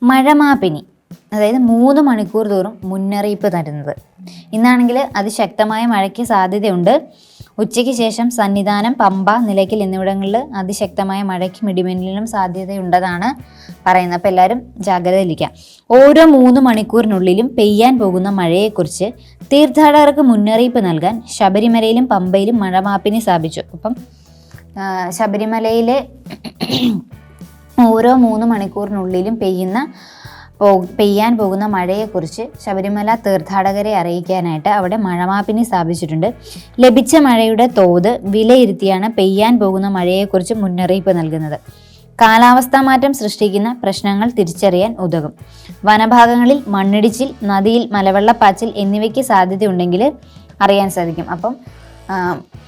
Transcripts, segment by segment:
മഴമാപിനി, അതായത് 3 മണിക്കൂർ തോറും മുന്നറിയിപ്പ് തരുന്നത്. ഇന്നാണെങ്കിൽ അതിശക്തമായ മഴയ്ക്ക് സാധ്യതയുണ്ട്. ഉച്ചയ്ക്ക് ശേഷം സന്നിധാനം, പമ്പ, നിലയ്ക്കൽ എന്നിവിടങ്ങളിൽ അതിശക്തമായ മഴയ്ക്കും ഇടിമിന്നലിനും സാധ്യതയുണ്ടെന്നാണ് പറയുന്നത്. അപ്പോൾ എല്ലാവരും ജാഗ്രതയിലിരിക്കുക. ഓരോ 3 മണിക്കൂറിനുള്ളിലും പെയ്യാൻ പോകുന്ന മഴയെക്കുറിച്ച് തീർത്ഥാടകർക്ക് മുന്നറിയിപ്പ് നൽകാൻ ശബരിമലയിലും പമ്പയിലും മഴമാപിനി സ്ഥാപിച്ചു. അപ്പം ശബരിമലയിലെ ഓരോ 3 മണിക്കൂറിനുള്ളിലും പെയ്യാൻ പോകുന്ന മഴയെക്കുറിച്ച് ശബരിമല തീർത്ഥാടകരെ അറിയിക്കാനായിട്ട് അവിടെ മഴമാപിനി സ്ഥാപിച്ചിട്ടുണ്ട്. ലഭിച്ച മഴയുടെ തോത് വിലയിരുത്തിയാണ് പെയ്യാൻ പോകുന്ന മഴയെക്കുറിച്ച് മുന്നറിയിപ്പ് നൽകുന്നത്. കാലാവസ്ഥാ മാറ്റം സൃഷ്ടിക്കുന്ന പ്രശ്നങ്ങൾ തിരിച്ചറിയാൻ ഉതകും. വനഭാഗങ്ങളിൽ മണ്ണിടിച്ചിൽ, നദിയിൽ മലവെള്ളപ്പാച്ചിൽ എന്നിവയ്ക്ക് സാധ്യതയുണ്ടെങ്കിൽ അറിയാൻ സാധിക്കും. അപ്പം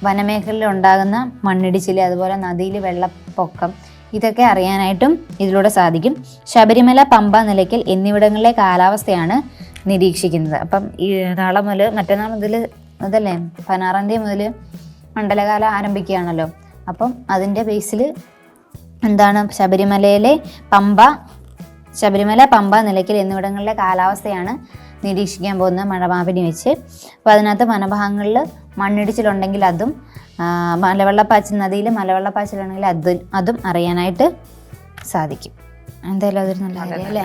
വനമേഖലയിൽ ഉണ്ടാകുന്ന മണ്ണിടിച്ചിൽ, അതുപോലെ നദിയിൽ വെള്ളപ്പൊക്കം, ഇതൊക്കെ അറിയാനായിട്ടും ഇതിലൂടെ സാധിക്കും. ശബരിമല, പമ്പ, നിലയ്ക്കൽ എന്നിവിടങ്ങളിലെ കാലാവസ്ഥയാണ് നിരീക്ഷിക്കുന്നത്. അപ്പം ഈ നാളെ മുതൽ മറ്റന്നാൾ മുതൽ അതല്ലേ 16-ാം തീയതി മുതൽ മണ്ഡലകാലം ആരംഭിക്കുകയാണല്ലോ. അപ്പം അതിൻ്റെ ബേസിൽ എന്താണ് ശബരിമല, പമ്പ, നിലയ്ക്കൽ എന്നിവിടങ്ങളിലെ കാലാവസ്ഥയാണ് നിരീക്ഷിക്കാൻ പോകുന്ന മഴമാപിനി വെച്ച്. അപ്പോൾ അതിനകത്ത് വനഭാഗങ്ങളിൽ മണ്ണിടിച്ചിലുണ്ടെങ്കിൽ അതും, മലവെള്ളപ്പാച്ചിൽ, നദിയിൽ മലവെള്ളപ്പാച്ചിലുണ്ടെങ്കിൽ അതും അറിയാനായിട്ട് സാധിക്കും. എന്തായാലും അതൊരു നല്ല കാര്യം അല്ലേ?